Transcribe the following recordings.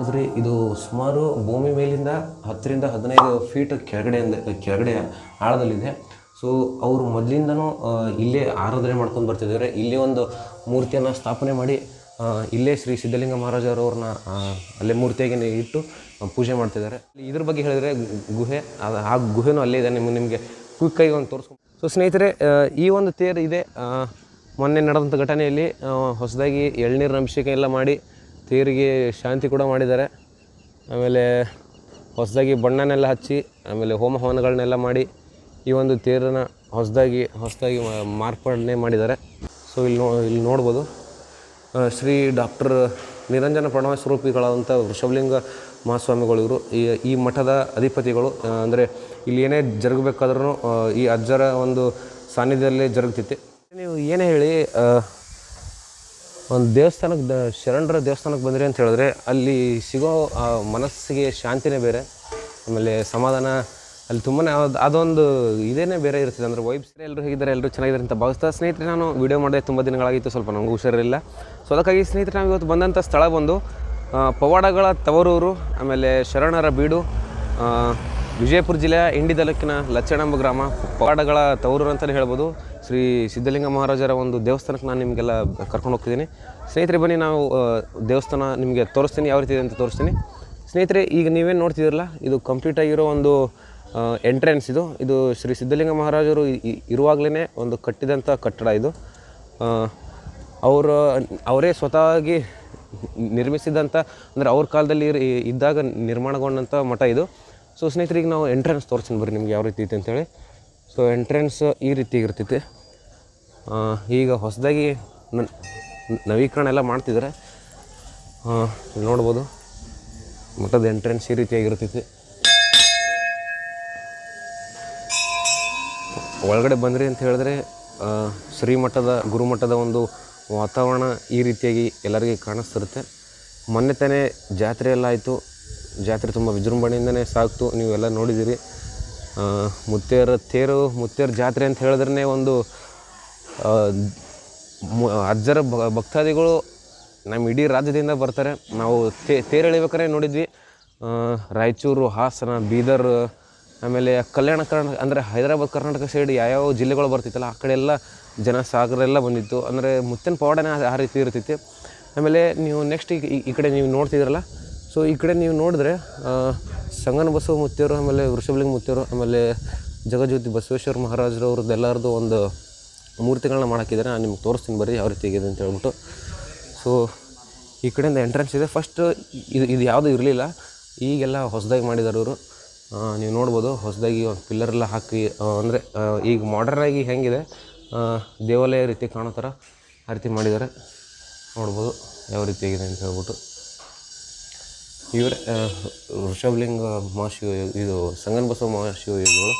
ನೋಡಿದ್ರಿ ಇದು ಸುಮಾರು ಭೂಮಿ ಮೇಲಿಂದ 10 ರಿಂದ 15 ಫೀಟ್ ಕೆಳಗಡೆ ಆಳದಲ್ಲಿದೆ. ಸೊ ಅವರು ಮೊದಲಿಂದನೂ ಇಲ್ಲೇ ಆರಾಧನೆ ಮಾಡ್ಕೊಂಡು ಬರ್ತಿದ್ದಾರೆ. ಇಲ್ಲಿ ಒಂದು ಮೂರ್ತಿಯನ್ನು ಸ್ಥಾಪನೆ ಮಾಡಿ ಇಲ್ಲೇ ಶ್ರೀ ಸಿದ್ಧಲಿಂಗ ಮಹಾರಾಜರವ್ರನ್ನ ಅಲ್ಲೇ ಮೂರ್ತಿಯಾಗಿ ಇಟ್ಟು ಪೂಜೆ ಮಾಡ್ತಿದ್ದಾರೆ. ಇದ್ರ ಬಗ್ಗೆ ಹೇಳಿದರೆ ಗುಹೆ, ಆ ಗುಹೆನೂ ಅಲ್ಲೇ ಇದೆ. ನಿಮಗೆ ಕ್ವಿಕ್ಕಾಗಿ ಒಂದು ತೋರಿಸ್ಕೊಂಡು. ಸೊ ಸ್ನೇಹಿತರೆ, ಈ ಒಂದು ತೇರು ಇದೆ. ಮೊನ್ನೆ ನಡೆದಂಥ ಘಟನೆಯಲ್ಲಿ ಹೊಸದಾಗಿ ಎಳ್ನೀರಿನ ಅಭಿಷೇಕ ಎಲ್ಲ ಮಾಡಿ ತೇರಿಗೆ ಶಾಂತಿ ಕೂಡ ಮಾಡಿದ್ದಾರೆ. ಆಮೇಲೆ ಹೊಸದಾಗಿ ಬಣ್ಣನೆಲ್ಲ ಹಚ್ಚಿ ಆಮೇಲೆ ಹೋಮ ಹವನಗಳನ್ನೆಲ್ಲ ಮಾಡಿ ಈ ಒಂದು ತೇರನ್ನು ಹೊಸದಾಗಿ ಮಾರ್ಪಾಡನೆ ಮಾಡಿದ್ದಾರೆ. ಸೊ ಇಲ್ಲಿ ನೋಡ್ಬೋದು ಶ್ರೀ ಡಾಕ್ಟರ್ ನಿರಂಜನ ಪ್ರಣವ ಸ್ವರೂಪಿಗಳಾದಂಥ ವೃಷಭಲಿಂಗ ಮಹಾಸ್ವಾಮಿಗಳು ಇವರು ಈ ಮಠದ ಅಧಿಪತಿಗಳು. ಅಂದರೆ ಇಲ್ಲಿ ಏನೇ ಜರುಗಬೇಕಾದ್ರೂ ಈ ಅಜ್ಜರ ಒಂದು ಸಾನ್ನಿಧ್ಯದಲ್ಲೇ ಜರುಗ್ತೈತಿ. ನೀವು ಏನೇ ಹೇಳಿ ಒಂದು ದೇವಸ್ಥಾನಕ್ಕೆ ಶರಣರ ದೇವಸ್ಥಾನಕ್ಕೆ ಬಂದ್ರಿ ಅಂತ ಹೇಳಿದ್ರೆ ಅಲ್ಲಿ ಸಿಗೋ ಮನಸ್ಸಿಗೆ ಶಾಂತಿನೇ ಬೇರೆ, ಆಮೇಲೆ ಸಮಾಧಾನ ಅಲ್ಲಿ ತುಂಬಾ ಅದೊಂದು ಇದೇನೇ ಬೇರೆ ಇರ್ತದೆ. ಅಂದರೆ ವೈಬ್ಸ್. ಎಲ್ಲರೂ ಹೇಗಿದ್ದಾರೆ, ಎಲ್ಲರೂ ಚೆನ್ನಾಗಿದ್ದಾರೆ ಅಂತ ಭಾವಿಸ್ತಾ ಸ್ನೇಹಿತರೆ, ನಾನು ವೀಡಿಯೋ ಮಾಡಿದೆ ತುಂಬ ದಿನಗಳಾಗಿತ್ತು, ಸ್ವಲ್ಪ ನನಗೂ ಹುಷಾರಿಲ್ಲ. ಸೊ ಅದಕ್ಕಾಗಿ ಸ್ನೇಹಿತರೆ, ನಾವು ಇವತ್ತು ಬಂದಂಥ ಸ್ಥಳ ಬಂದು ಪವಾಡಗಳ ತವರೂರು, ಆಮೇಲೆ ಶರಣರ ಬೀಡು, ವಿಜಯಪುರ ಜಿಲ್ಲೆಯ ಇಂಡಿ ತಾಲೂಕಿನ ಲಚ್ಚಣಂಬ ಗ್ರಾಮ, ಪವಾಡಗಳ ತವರೂರು ಅಂತಲೇ ಹೇಳ್ಬೋದು. ಶ್ರೀ ಸಿದ್ಧಲಿಂಗ ಮಹಾರಾಜರ ಒಂದು ದೇವಸ್ಥಾನಕ್ಕೆ ನಾನು ನಿಮಗೆಲ್ಲ ಕರ್ಕೊಂಡು ಹೋಗ್ತಿದ್ದೀನಿ. ಸ್ನೇಹಿತರೆ ಬನ್ನಿ, ನಾವು ದೇವಸ್ಥಾನ ನಿಮಗೆ ತೋರಿಸ್ತೀನಿ, ಯಾವ ರೀತಿ ಇದೆ ಅಂತ ತೋರಿಸ್ತೀನಿ. ಸ್ನೇಹಿತರೆ, ಈಗ ನೀವೇನು ನೋಡ್ತಿದ್ದೀರಲ್ಲ, ಇದು ಕಂಪ್ಲೀಟ್ ಆಗಿರೋ ಒಂದು ಎಂಟ್ರೆನ್ಸ್. ಇದು ಶ್ರೀ ಸಿದ್ಧಲಿಂಗ ಮಹಾರಾಜರು ಇರುವಾಗಲೇ ಒಂದು ಕಟ್ಟಿದಂಥ ಕಟ್ಟಡ ಇದು. ಅವರೇ ಸ್ವತಃವಾಗಿ ನಿರ್ಮಿಸಿದಂಥ, ಅಂದರೆ ಅವ್ರ ಕಾಲದಲ್ಲಿ ಇದ್ದಾಗ ನಿರ್ಮಾಣಗೊಂಡಂಥ ಮಠ ಇದು. ಸೊ ಸ್ನೇಹಿತರೆ, ಈಗ ನಾವು ಎಂಟ್ರೆನ್ಸ್ ತೋರಿಸ್ತೀನಿ ಬರ್ರಿ ನಿಮ್ಗೆ ಯಾವ ರೀತಿ ಐತೆ ಅಂತೇಳಿ. ಸೊ ಎಂಟ್ರೆನ್ಸ್ ಈ ರೀತಿ ಇರ್ತೈತಿ. ಈಗ ಹೊಸದಾಗಿ ನವೀಕರಣ ಎಲ್ಲ ಮಾಡ್ತಿದ್ದಾರೆ. ನೋಡ್ಬೋದು ಮಠದ ಎಂಟ್ರೆನ್ಸ್ ಈ ರೀತಿಯಾಗಿರ್ತೈತಿ. ಒಳಗಡೆ ಬಂದ್ರಿ ಅಂತ ಹೇಳಿದ್ರೆ ಶ್ರೀಮಠದ ಗುರುಮಠದ ಒಂದು ವಾತಾವರಣ ಈ ರೀತಿಯಾಗಿ ಎಲ್ಲರಿಗೂ ಕಾಣಿಸ್ತಿರುತ್ತೆ. ಮೊನ್ನೆ ತಾನೇ ಜಾತ್ರೆ ಎಲ್ಲ ಆಯಿತು. ಜಾತ್ರೆ ತುಂಬ ವಿಜೃಂಭಣೆಯಿಂದನೇ ಸಾಗ್ತು, ನೀವೆಲ್ಲ ನೋಡಿದ್ದೀರಿ. ಮುತ್ತೇರ ಜಾತ್ರೆ ಅಂತ ಹೇಳಿದ್ರೆ ಒಂದು ಅಜ್ಜರ ಭಕ್ತಾದಿಗಳು ನಮ್ಮ ಇಡೀ ರಾಜ್ಯದಿಂದ ಬರ್ತಾರೆ. ನಾವು ತೇರು ಎಳಿಬೇಕಾದ್ರೆ ನೋಡಿದ್ವಿ, ರಾಯಚೂರು, ಹಾಸನ, ಬೀದರ್, ಆಮೇಲೆ ಕಲ್ಯಾಣ ಕರ್ನಾಟಕ, ಅಂದರೆ ಹೈದರಾಬಾದ್ ಕರ್ನಾಟಕ ಸೈಡ್ ಯಾವ್ಯಾವ ಜಿಲ್ಲೆಗಳು ಬರ್ತಿತ್ತಲ್ಲ ಆ ಕಡೆ ಎಲ್ಲ ಜನ ಸಾಗರ ಎಲ್ಲ ಬಂದಿತ್ತು. ಅಂದರೆ ಮುತ್ತಿನ ಪವಾಡನೇ ಆ ರೀತಿ ಇರ್ತೈತಿ. ಆಮೇಲೆ ನೀವು ನೆಕ್ಸ್ಟ್ ಈ ಕಡೆ ನೀವು ನೋಡ್ತಿದ್ದೀರಲ್ಲ, ಸೊ ಈ ಕಡೆ ನೀವು ನೋಡಿದ್ರೆ ಸಂಗನ ಬಸವ ಮುತ್ತೇರು, ಆಮೇಲೆ ವೃಷಭಲಿಂಗ ಮುತ್ತೇರು, ಆಮೇಲೆ ಜಗಜ್ಯೋತಿ ಬಸವೇಶ್ವರ ಮಹಾರಾಜರವ್ರದ್ದು ಎಲ್ಲರದ್ದು ಒಂದು ಮೂರ್ತಿಗಳನ್ನ ಮಾಡಾಕಿದ್ದಾರೆ. ನಾನು ನಿಮ್ಗೆ ತೋರಿಸ್ತೀನಿ ಬರ್ರಿ ಯಾವ ರೀತಿ ಇದೆ ಅಂತ ಹೇಳ್ಬಿಟ್ಟು. ಸೊ ಈ ಕಡೆಯಿಂದ ಎಂಟ್ರೆನ್ಸ್ ಇದೆ. ಫಸ್ಟ್ ಇದು ಯಾವುದೂ ಇರಲಿಲ್ಲ, ಈಗೆಲ್ಲ ಹೊಸದಾಗಿ ಮಾಡಿದ್ದಾರೆ ಇವರು. ನೀವು ನೋಡ್ಬೋದು ಹೊಸದಾಗಿ ಒಂದು ಪಿಲ್ಲರೆಲ್ಲ ಹಾಕಿ, ಅಂದರೆ ಈಗ ಮಾಡ್ರನ್ನಾಗಿ ಹೆಂಗಿದೆ ದೇವಾಲಯ ರೀತಿ ಕಾಣೋ ಥರ ಆ ರೀತಿ ಮಾಡಿದ್ದಾರೆ. ನೋಡ್ಬೋದು ಯಾವ ರೀತಿಯಾಗಿದೆ ಅಂತ ಹೇಳ್ಬಿಟ್ಟು. ಇವರೇ ವೃಷಭಲಿಂಗ ಮಹಾಶಿವ, ಇದು ಸಂಗನ ಬಸವ ಮಹಾಶಿವಗಳು.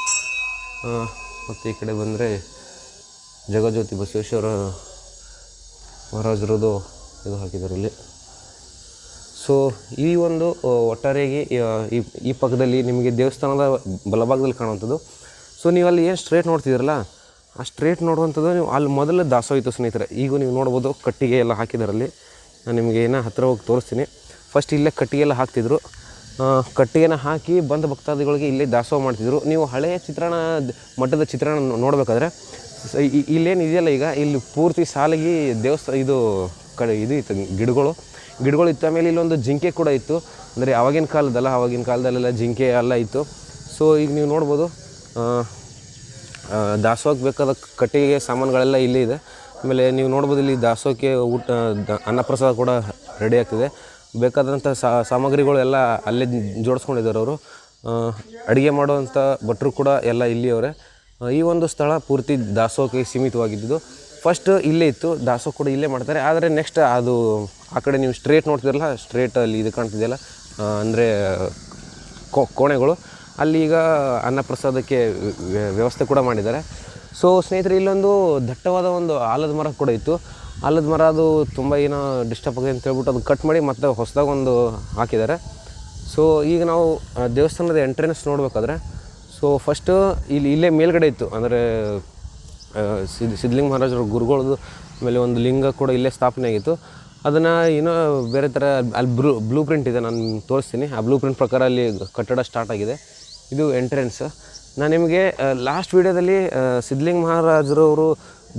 ಮತ್ತು ಈ ಕಡೆ ಬಂದರೆ ಜಗಜ್ಯೋತಿ ಬಸವೇಶ್ವರ ಮಹಾರಾಜರದು ಇದು ಹಾಕಿದ್ದಾರೆ ಇಲ್ಲಿ. ಸೊ ಈ ಒಂದು ಒಟ್ಟಾರೆಯಾಗಿ ಈ ಪಕ್ಕದಲ್ಲಿ ನಿಮಗೆ ದೇವಸ್ಥಾನದ ಬಲಭಾಗದಲ್ಲಿ ಕಾಣುವಂಥದ್ದು. ಸೊ ನೀವು ಅಲ್ಲಿ ಏನು ಸ್ಟ್ರೇಟ್ ನೋಡ್ತಿದ್ದೀರಲ್ಲ, ಆ ಸ್ಟ್ರೇಟ್ ನೋಡುವಂಥದ್ದು ನೀವು ಅಲ್ಲಿ ಮೊದಲು ದಾಸೋಹ ಇತ್ತು ಸ್ನೇಹಿತರೆ. ಈಗ ನೀವು ನೋಡ್ಬೋದು ಕಟ್ಟಿಗೆ ಎಲ್ಲ ಹಾಕಿದಾರಲ್ಲಿ. ನಾನು ನಿಮಗೆ ಏನೋ ಹತ್ತಿರ ಹೋಗಿ ತೋರಿಸ್ತೀನಿ. ಫಸ್ಟ್ ಇಲ್ಲೇ ಕಟ್ಟಿಗೆ ಎಲ್ಲ ಹಾಕ್ತಿದ್ರು. ಕಟ್ಟಿಗೆನ ಹಾಕಿ ಬಂದ ಭಕ್ತಾದಿಗಳಿಗೆ ಇಲ್ಲೇ ದಾಸೋಹ ಮಾಡ್ತಿದ್ರು. ನೀವು ಹಳೆಯ ಮಠದ ಚಿತ್ರಣ ನೋಡಬೇಕಾದ್ರೆ ಇಲ್ಲೇನು ಇದೆಯಲ್ಲ, ಈಗ ಇಲ್ಲಿ ಪೂರ್ತಿ ಸಾಲಿಗೆ ದೇವಸ್ಥಾನ ಇದು ಇತ್ತು, ಗಿಡಗಳು ಇತ್ತು. ಆಮೇಲೆ ಇಲ್ಲೊಂದು ಜಿಂಕೆ ಕೂಡ ಇತ್ತು. ಅಂದರೆ ಆವಾಗಿನ ಕಾಲದಲ್ಲೆಲ್ಲ ಜಿಂಕೆ ಎಲ್ಲ ಇತ್ತು. ಸೊ ಈಗ ನೀವು ನೋಡ್ಬೋದು ದಾಸೋಹಕ್ಕೆ ಬೇಕಾದ ಕಟ್ಟಿಗೆ ಸಾಮಾನುಗಳೆಲ್ಲ ಇಲ್ಲೇ ಇದೆ. ಆಮೇಲೆ ನೀವು ನೋಡ್ಬೋದು ಇಲ್ಲಿ ದಾಸೋಹಕ್ಕೆ ಊಟ ಅನ್ನಪ್ರಸಾದ ಕೂಡ ರೆಡಿ ಆಗ್ತಿದೆ. ಬೇಕಾದಂಥ ಸಾಮಗ್ರಿಗಳು ಎಲ್ಲ ಅಲ್ಲೇ ಜೋಡಿಸ್ಕೊಂಡಿದ್ದಾರೆ ಅವರು. ಅಡುಗೆ ಮಾಡುವಂಥ ಭಟ್ರು ಕೂಡ ಎಲ್ಲ ಇಲ್ಲಿಯವರೇ. ಈ ಒಂದು ಸ್ಥಳ ಪೂರ್ತಿ ದಾಸೋಹಕ್ಕೆ ಸೀಮಿತವಾಗಿದ್ದು. ಫಸ್ಟ್ ಇಲ್ಲೇ ಇತ್ತು, ದಾಸೋಹ ಕೂಡ ಇಲ್ಲೇ ಮಾಡ್ತಾರೆ. ಆದರೆ ನೆಕ್ಸ್ಟ್ ಅದು ಆ ಕಡೆ ನೀವು ಸ್ಟ್ರೇಟ್ ನೋಡ್ತಿರಲ್ಲ, ಸ್ಟ್ರೇಟಲ್ಲಿ ಇದು ಕಾಣ್ತಿದೆಯಲ್ಲ, ಅಂದರೆ ಕೋಣೆಗಳು, ಅಲ್ಲಿ ಈಗ ಅನ್ನಪ್ರಸಾದಕ್ಕೆ ವ್ಯವಸ್ಥೆ ಕೂಡ ಮಾಡಿದ್ದಾರೆ. ಸೊ ಸ್ನೇಹಿತರೆ, ಇಲ್ಲೊಂದು ದಟ್ಟವಾದ ಒಂದು ಆಲದ ಮರ ಕೂಡ ಇತ್ತು. ಆಲದ ಮರ ಅದು ತುಂಬ ಏನೋ ಡಿಸ್ಟರ್ಬ್ ಆಗಿದೆ ಅಂತ ಹೇಳ್ಬಿಟ್ಟು ಅದು ಕಟ್ ಮಾಡಿ ಮತ್ತೆ ಹೊಸದಾಗಿ ಒಂದು ಹಾಕಿದ್ದಾರೆ. ಸೊ ಈಗ ನಾವು ದೇವಸ್ಥಾನದ ಎಂಟ್ರೆನ್ಸ್ ನೋಡಬೇಕಾದ್ರೆ, ಸೊ ಫಸ್ಟು ಇಲ್ಲೇ ಮೇಲ್ಗಡೆ ಇತ್ತು, ಅಂದರೆ ಸಿದ್ಧಲಿಂಗ ಮಹಾರಾಜರ ಗುರುಗಳದ್ದು. ಆಮೇಲೆ ಒಂದು ಲಿಂಗ ಕೂಡ ಇಲ್ಲೇ ಸ್ಥಾಪನೆ ಆಗಿತ್ತು. ಅದನ್ನು ಏನೋ ಬೇರೆ ಥರ ಅಲ್ಲಿ ಬ್ಲೂ ಪ್ರಿಂಟ್ ಇದೆ, ನಾನು ತೋರಿಸ್ತೀನಿ. ಆ ಬ್ಲೂ ಪ್ರಿಂಟ್ ಪ್ರಕಾರ ಅಲ್ಲಿ ಕಟ್ಟಡ ಸ್ಟಾರ್ಟ್ ಆಗಿದೆ. ಇದು ಎಂಟ್ರೆನ್ಸ್. ನಾನು ನಿಮಗೆ ಲಾಸ್ಟ್ ವೀಡಿಯೋದಲ್ಲಿ ಸಿದ್ಧಲಿಂಗ ಮಹಾರಾಜರವರು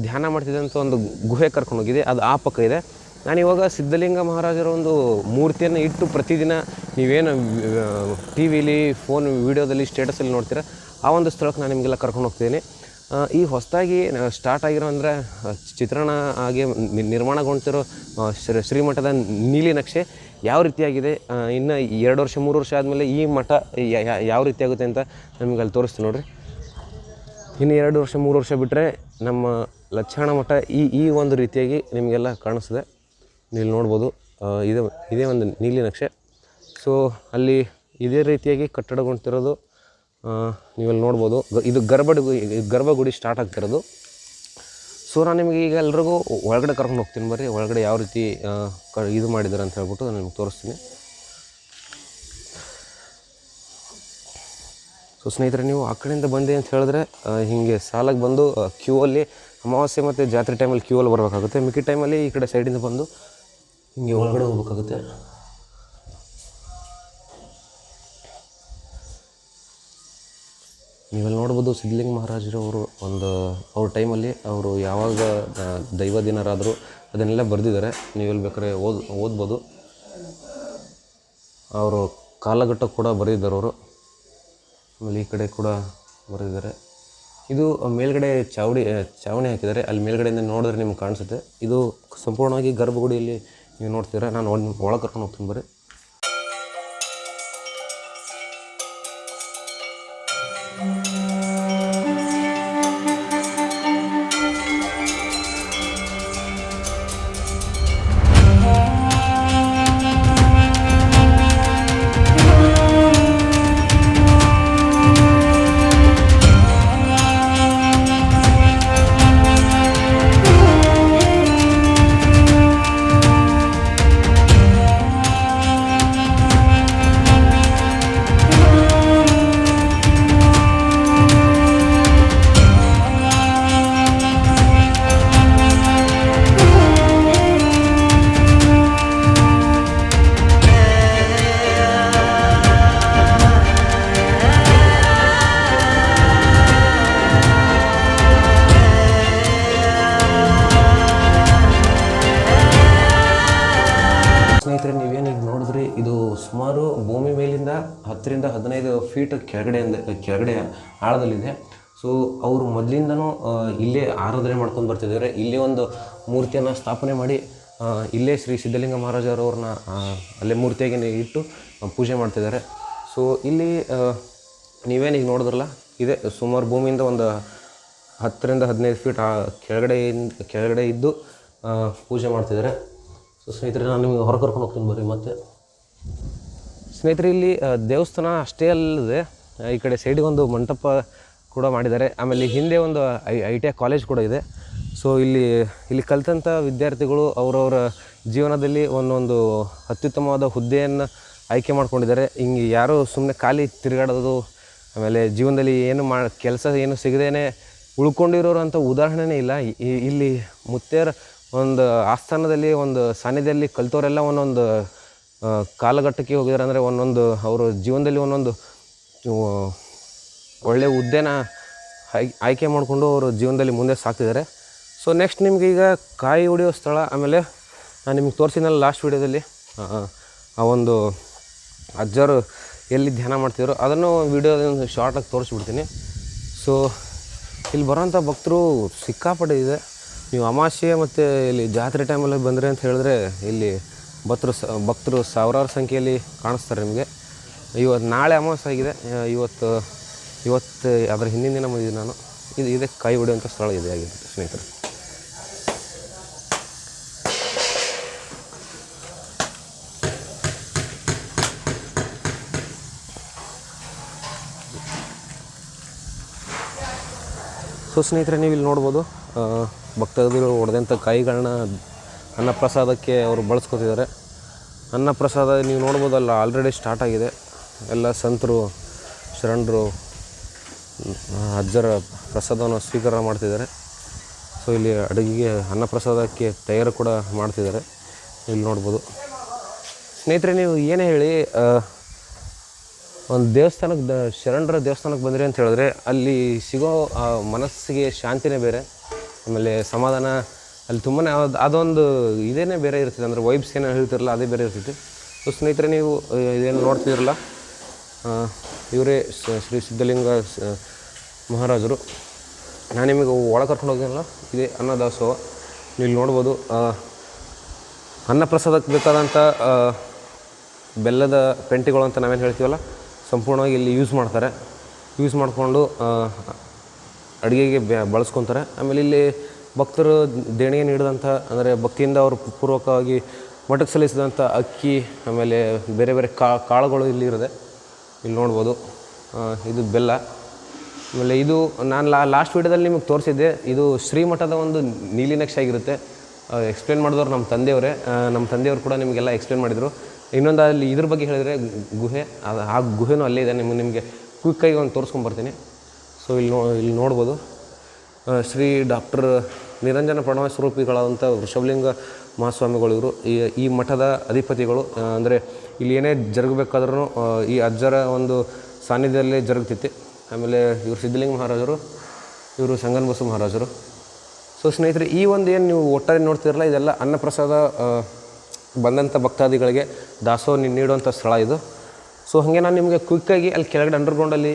ಧ್ಯಾನ ಮಾಡ್ತಿದ್ದಂಥ ಒಂದು ಗುಹೆ ಕರ್ಕೊಂಡೋಗಿದೆ, ಅದು ಆ ಪಕ್ಕ ಇದೆ. ನಾನಿವಾಗ ಸಿದ್ಧಲಿಂಗ ಮಹಾರಾಜರ ಒಂದು ಮೂರ್ತಿಯನ್ನು ಇಟ್ಟು ಪ್ರತಿದಿನ ನೀವೇನು ಟಿ ವಿಲಿ ಫೋನ್ ವೀಡಿಯೋದಲ್ಲಿ ಸ್ಟೇಟಸಲ್ಲಿ ನೋಡ್ತೀರ ಆ ಒಂದು ಸ್ಥಳಕ್ಕೆ ನಾನು ನಿಮಗೆಲ್ಲ ಕರ್ಕೊಂಡು ಹೋಗ್ತಿದ್ದೀನಿ. ಈ ಹೊಸದಾಗಿ ಸ್ಟಾರ್ಟ್ ಆಗಿರೋ ಅಂದರೆ ಚಿತ್ರಣ ಆಗಿ ನಿರ್ಮಾಣಗೊಂಡಿರೋ ಶ್ರೀಮಠದ ನೀಲಿ ನಕ್ಷೆ ಯಾವ ರೀತಿಯಾಗಿದೆ, ಇನ್ನು 2 ವರ್ಷ 3 ವರ್ಷ ಆದಮೇಲೆ ಈ ಮಠ ಯಾವ ರೀತಿಯಾಗುತ್ತೆ ಅಂತ ನಮಗೆ ಅಲ್ಲಿ ತೋರಿಸ್ತೀನಿ ನೋಡಿರಿ. ಇನ್ನು 2 ವರ್ಷ 3 ವರ್ಷ ಬಿಟ್ಟರೆ ನಮ್ಮ ಲಚ್ಚಾಣ ಮಠ ಈ ಒಂದು ರೀತಿಯಾಗಿ ನಿಮಗೆಲ್ಲ ಕಾಣಿಸ್ತದೆ. ನೀವು ನೋಡ್ಬೋದು, ಇದೇ ಒಂದು ನೀಲಿ ನಕ್ಷೆ. ಸೊ ಅಲ್ಲಿ ಇದೇ ರೀತಿಯಾಗಿ ಕಟ್ಟಡಗೊಂಡಿರೋದು ನೀವಲ್ಲಿ ನೋಡ್ಬೋದು. ಇದು ಗರ್ಭಗುಡಿ ಸ್ಟಾರ್ಟ್ ಆಗ್ತಿರೋದು. ಸೊ ನಾನು ನಿಮಗೆ ಈಗ ಎಲ್ರಿಗೂ ಒಳಗಡೆ ಕರ್ಕೊಂಡು ಹೋಗ್ತೀನಿ. ಬರ್ರಿ ಒಳಗಡೆ ಯಾವ ರೀತಿ ಇದು ಮಾಡಿದ್ದಾರೆ ಅಂತ ಹೇಳ್ಬಿಟ್ಟು ನಾನು ನಿಮ್ಗೆ ತೋರಿಸ್ತೀನಿ. ಸೊ ಸ್ನೇಹಿತರೆ, ನೀವು ಆ ಕಡೆಯಿಂದ ಬಂದೆ ಅಂತ ಹೇಳಿದ್ರೆ ಹೀಗೆ ಸಾಲಾಗಿ ಬಂದು ಕ್ಯೂ ಅಲ್ಲಿ ಅಮಾವಾಸ್ಯೆ ಮತ್ತು ಜಾತ್ರೆ ಟೈಮಲ್ಲಿ ಕ್ಯೂ ಅಲ್ಲಿ ಬರಬೇಕಾಗುತ್ತೆ. ಮಿಕ್ಕಿ ಟೈಮಲ್ಲಿ ಈ ಕಡೆ ಸೈಡಿಂದ ಬಂದು ಹಿಂಗೆ ಒಳಗಡೆ ಹೋಗ್ಬೇಕಾಗುತ್ತೆ. ನೀವೆಲ್ಲ ನೋಡ್ಬೋದು, ಸಿದ್ಧಲಿಂಗ ಮಹಾರಾಜರವರು ಅವ್ರ ಟೈಮಲ್ಲಿ ಅವರು ಯಾವಾಗ ದೈವ ದಿನರಾದರು ಅದನ್ನೆಲ್ಲ ಬರೆದಿದ್ದಾರೆ. ನೀವೆಲ್ಲಿ ಬೇಕಾದ್ರೆ ಓದ್ಬೋದು. ಅವರು ಕಾಲಘಟ್ಟ ಕೂಡ ಬರೆದಿದ್ದಾರೆ ಅವರು. ಆಮೇಲೆ ಈ ಕಡೆ ಕೂಡ ಬರೆದಿದ್ದಾರೆ. ಇದು ಮೇಲ್ಗಡೆ ಚಾವಣಿ ಹಾಕಿದ್ದಾರೆ. ಅಲ್ಲಿ ಮೇಲ್ಗಡೆಯಿಂದ ನೋಡಿದ್ರೆ ನಿಮ್ಗೆ ಕಾಣಿಸುತ್ತೆ. ಇದು ಸಂಪೂರ್ಣವಾಗಿ ಗರ್ಭಗುಡಿಯಲ್ಲಿ ನೀವು ನೋಡ್ತೀರಾ. ನಾನು ಒಳಗೆ ಕರ್ಕೊಂಡು ಹೋಗ್ತೀನಿ ಬರ್ರಿ. ಸ್ನೇಹಿತರೆ, ನೀವೇನು ಈಗ ನೋಡಿದ್ರಿ, ಇದು ಸುಮಾರು ಭೂಮಿ ಮೇಲಿಂದ 10 ರಿಂದ 15 ಫೀಟ್ ಕೆಳಗಡೆ ಆಳದಲ್ಲಿದೆ. ಸೊ ಅವರು ಮೊದಲಿಂದನೂ ಇಲ್ಲೇ ಆರಾಧನೆ ಮಾಡ್ಕೊಂಡು ಬರ್ತಿದ್ದಾರೆ. ಇಲ್ಲೇ ಒಂದು ಮೂರ್ತಿಯನ್ನು ಸ್ಥಾಪನೆ ಮಾಡಿ ಇಲ್ಲೇ ಶ್ರೀ ಸಿದ್ಧಲಿಂಗ ಮಹಾರಾಜರವ್ರನ್ನ ಅಲ್ಲೇ ಮೂರ್ತಿಯಾಗಿ ಇಟ್ಟು ಪೂಜೆ ಮಾಡ್ತಿದ್ದಾರೆ. ಸೊ ಇಲ್ಲಿ ನೀವೇನು ಈಗ ನೋಡಿದ್ರಲ್ಲ, ಇದೆ ಸುಮಾರು ಭೂಮಿಯಿಂದ ಒಂದು 10 ರಿಂದ 15 ಫೀಟ್ ಕೆಳಗಡೆ ಇದ್ದು ಪೂಜೆ ಮಾಡ್ತಿದ್ದಾರೆ. ಸೊ ಸ್ನೇಹಿತರೆ, ನಾನು ನಿಮಗೆ ಹೊರ ಕರ್ಕೊಂಡು ಹೋಗ್ತೀನಿ ಬರ್ರಿ. ಮತ್ತು ಸ್ನೇಹಿತರೆ, ಇಲ್ಲಿ ದೇವಸ್ಥಾನ ಅಷ್ಟೇ ಅಲ್ಲದೆ ಈ ಕಡೆ ಸೈಡಿಗೆ ಒಂದು ಮಂಟಪ ಕೂಡ ಮಾಡಿದ್ದಾರೆ. ಆಮೇಲೆ ಹಿಂದೆ ಒಂದು ITI ಕಾಲೇಜ್ ಕೂಡ ಇದೆ. ಸೊ ಇಲ್ಲಿ ಕಲಿತಂಥ ವಿದ್ಯಾರ್ಥಿಗಳು ಅವರವರ ಜೀವನದಲ್ಲಿ ಒಂದೊಂದು ಅತ್ಯುತ್ತಮವಾದ ಹುದ್ದೆಯನ್ನು ಆಯ್ಕೆ ಮಾಡ್ಕೊಂಡಿದ್ದಾರೆ. ಹಿಂಗೆ ಯಾರೂ ಸುಮ್ಮನೆ ಖಾಲಿ ತಿರುಗಾಡೋದು, ಆಮೇಲೆ ಜೀವನದಲ್ಲಿ ಕೆಲಸ ಏನು ಸಿಗದೇನೆ ಉಳ್ಕೊಂಡಿರೋರು ಅಂತ ಉದಾಹರಣೆನೇ ಇಲ್ಲ. ಇಲ್ಲಿ ಮುತ್ತೇರ ಒಂದು ಆಸ್ಥಾನದಲ್ಲಿ ಒಂದು ಸಾನ್ನಿಧ್ಯದಲ್ಲಿ ಕಲಿತವರೆಲ್ಲ ಒಂದೊಂದು ಕಾಲಘಟ್ಟಕ್ಕೆ ಹೋಗಿದ್ದಾರೆ. ಅಂದರೆ ಒಂದೊಂದು ಅವರ ಜೀವನದಲ್ಲಿ ಒಂದೊಂದು ಒಳ್ಳೆಯ ಹುದ್ದೆನ ಆಯ್ಕೆ ಮಾಡಿಕೊಂಡು ಅವರು ಜೀವನದಲ್ಲಿ ಮುಂದೆ ಸಾಗ್ತಿದ್ದಾರೆ. ಸೊ ನೆಕ್ಸ್ಟ್ ನಿಮ್ಗೆ ಈಗ ಕಾಯಿ ಹೊಡೆಯೋ ಸ್ಥಳ, ಆಮೇಲೆ ನಾನು ನಿಮ್ಗೆ ತೋರಿಸಿದ್ನಲ್ಲ ಲಾಸ್ಟ್ ವೀಡಿಯೋದಲ್ಲಿ ಆ ಒಂದು ಅಜ್ಜರು ಎಲ್ಲಿ ಧ್ಯಾನ ಮಾಡ್ತಿದ್ರು ಅದನ್ನು ವೀಡಿಯೋದ ಶಾರ್ಟಾಗಿ ತೋರಿಸ್ಬಿಡ್ತೀನಿ. ಸೊ ಇಲ್ಲಿ ಬರೋಂಥ ಭಕ್ತರು ಸಿಕ್ಕಾಪಟ್ಟೆ ಇದೆ. ನೀವು ಅಮಾವಾಸ್ಯೆ ಮತ್ತು ಇಲ್ಲಿ ಜಾತ್ರೆ ಟೈಮಲ್ಲಿ ಬಂದರೆ ಅಂತ ಹೇಳಿದ್ರೆ ಇಲ್ಲಿ ಭಕ್ತರು ಸಾವಿರಾರು ಸಂಖ್ಯೆಯಲ್ಲಿ ಕಾಣಿಸ್ತಾರೆ ನಿಮಗೆ. ನಾಳೆ ಅಮಾವಾಸ್ಯೆ ಆಗಿದೆ. ಇವತ್ತು ಅದರ ಹಿಂದಿನ ದಿನ ಬಂದಿದ್ದೀನಿ ನಾನು. ಇದೇ ಕಾಯಿ ಹೊಡೆಯುವಂಥ ಸ್ಥಳ ಇದೆ ಆಗಿದೆ ಸ್ನೇಹಿತರೆ. ಸೊ ಸ್ನೇಹಿತರೆ, ನೀವು ಇಲ್ಲಿ ನೋಡ್ಬೋದು, ಭಕ್ತಾದಿಗಳು ಹೊಡೆದಂಥ ಕಾಯಿಗಳನ್ನ ಅನ್ನಪ್ರಸಾದಕ್ಕೆ ಅವರು ಬಳಸ್ಕೊತಿದ್ದಾರೆ. ಅನ್ನಪ್ರಸಾದ ನೀವು ನೋಡ್ಬೋದಲ್ಲ, ಆಲ್ರೆಡಿ ಸ್ಟಾರ್ಟ್ ಆಗಿದೆ. ಎಲ್ಲ ಸಂತರು, ಶರಣರು, ಅಜ್ಜರ ಪ್ರಸಾದವನ್ನು ಸ್ವೀಕಾರ ಮಾಡ್ತಿದ್ದಾರೆ. ಸೊ ಇಲ್ಲಿ ಅಡುಗೆಗೆ ಅನ್ನಪ್ರಸಾದಕ್ಕೆ ತಯಾರು ಕೂಡ ಮಾಡ್ತಿದ್ದಾರೆ. ಇಲ್ಲಿ ನೋಡ್ಬೋದು ಸ್ನೇಹಿತರೆ. ನೀವು ಏನೇ ಹೇಳಿ ಒಂದು ದೇವಸ್ಥಾನಕ್ಕೆ ಶರಣರ ದೇವಸ್ಥಾನಕ್ಕೆ ಬಂದ್ರಿ ಅಂತ ಹೇಳಿದ್ರೆ ಅಲ್ಲಿ ಸಿಗೋ ಮನಸ್ಸಿಗೆ ಶಾಂತಿನೇ ಬೇರೆ, ಆಮೇಲೆ ಸಮಾಧಾನ ಅಲ್ಲಿ ತುಂಬಾ ಅದೊಂದು ಇದೇನೇ ಬೇರೆ ಇರ್ತದೆ. ಅಂದರೆ ವೈಬ್ಸ್ ಏನೋ ಹೇಳ್ತಿರಲ್ಲ ಅದೇ ಬೇರೆ ಇರ್ತೈತಿ. ಸೊ ಸ್ನೇಹಿತರೆ, ನೀವು ಇದೇನು ನೋಡ್ತಿದ್ರಲ್ಲ ಇವರೇ ಶ್ರೀ ಸಿದ್ಧಲಿಂಗ ಮಹಾರಾಜರು. ನಾನು ನಿಮಗೆ ಒಳಗೆ ಕರ್ಕೊಂಡು ಹೋಗಿಲ್ಲ, ಇದೇ ಅನ್ನದಾಸೋಹ. ನೀವು ಇಲ್ಲಿ ನೋಡ್ಬೋದು ಅನ್ನಪ್ರಸಾದಕ್ಕೆ ಬೇಕಾದಂಥ ಬೆಲ್ಲದ ಪೆಂಟಿಗಳು ಅಂತ ನಾವೇನು ಹೇಳ್ತೀವಲ್ಲ ಸಂಪೂರ್ಣವಾಗಿ ಇಲ್ಲಿ ಯೂಸ್ ಮಾಡಿಕೊಂಡು ಅಡುಗೆಗೆ ಬಳಸ್ಕೊತಾರೆ. ಆಮೇಲೆ ಇಲ್ಲಿ ಭಕ್ತರು ದೇಣಿಗೆ ನೀಡಿದಂಥ ಅಂದರೆ ಭಕ್ತಿಯಿಂದ ಅವರು ಪೂರ್ವಕವಾಗಿ ಮಠಕ್ಕೆ ಸಲ್ಲಿಸಿದಂಥ ಅಕ್ಕಿ, ಆಮೇಲೆ ಬೇರೆ ಬೇರೆ ಕಾಳುಗಳು ಇಲ್ಲಿ ಇರುತ್ತೆ. ಇಲ್ಲಿ ನೋಡ್ಬೋದು ಇದು ಬೆಲ್ಲ. ಆಮೇಲೆ ಇದು ನಾನು ಲಾಸ್ಟ್ ವೀಡಿಯೋದಲ್ಲಿ ನಿಮಗೆ ತೋರಿಸಿದ್ದೆ, ಇದು ಶ್ರೀಮಠದ ಒಂದು ನೀಲಿ ನಕ್ಷೆ ಆಗಿರುತ್ತೆ. ಎಕ್ಸ್ಪ್ಲೇನ್ ಮಾಡಿದವರು ನಮ್ಮ ತಂದೆಯವರು ಕೂಡ ನಿಮಗೆಲ್ಲ ಎಕ್ಸ್ಪ್ಲೇನ್ ಮಾಡಿದರು. ಇನ್ನೊಂದು ಅಲ್ಲಿ ಇದ್ರ ಬಗ್ಗೆ ಹೇಳಿದರೆ ಗುಹೆ, ಆ ಗುಹೆನೂ ಅಲ್ಲೇ ಇದೆ. ನಿಮಗೆ ಕ್ವಿಕ್ಕಾಗಿ ಒಂದು ತೋರಿಸ್ಕೊಂಬರ್ತೀನಿ. ಸೊ ಇಲ್ಲಿ ನೋಡ್ಬೋದು ಶ್ರೀ ಡಾಕ್ಟರ್ ನಿರಂಜನ ಪ್ರಣವ ಸ್ವರೂಪಿಗಳಾದಂಥ ವೃಷಭಲಿಂಗ ಮಹಾಸ್ವಾಮಿಗಳು ಇವರು ಈ ಮಠದ ಅಧಿಪತಿಗಳು. ಅಂದರೆ ಇಲ್ಲಿ ಏನೇ ಜರುಗಬೇಕಾದ್ರೂ ಈ ಅಜ್ಜರ ಒಂದು ಸಾನ್ನಿಧ್ಯದಲ್ಲೇ ಜರುಗ್ತೈತಿ. ಆಮೇಲೆ ಇವರು ಸಿದ್ಧಲಿಂಗ ಮಹಾರಾಜರು, ಇವರು ಸಂಗನ ಬಸವ ಮಹಾರಾಜರು. ಸೊ ಸ್ನೇಹಿತರೆ, ಈ ಒಂದು ಏನು ನೀವು ಒಟ್ಟಾರೆ ನೋಡ್ತಿರಲ್ಲ ಇದೆಲ್ಲ ಅನ್ನಪ್ರಸಾದ ಬಂದಂಥ ಭಕ್ತಾದಿಗಳಿಗೆ ದಾಸೋಹ ನೀಡುವಂಥ ಸ್ಥಳ ಇದು. ಸೊ ಹಾಗೆ ನಾನು ನಿಮಗೆ ಕ್ವಿಕ್ಕಾಗಿ ಅಲ್ಲಿ ಕೆಳಗಡೆ ಅಂಡರ್ಗ್ರೌಂಡಲ್ಲಿ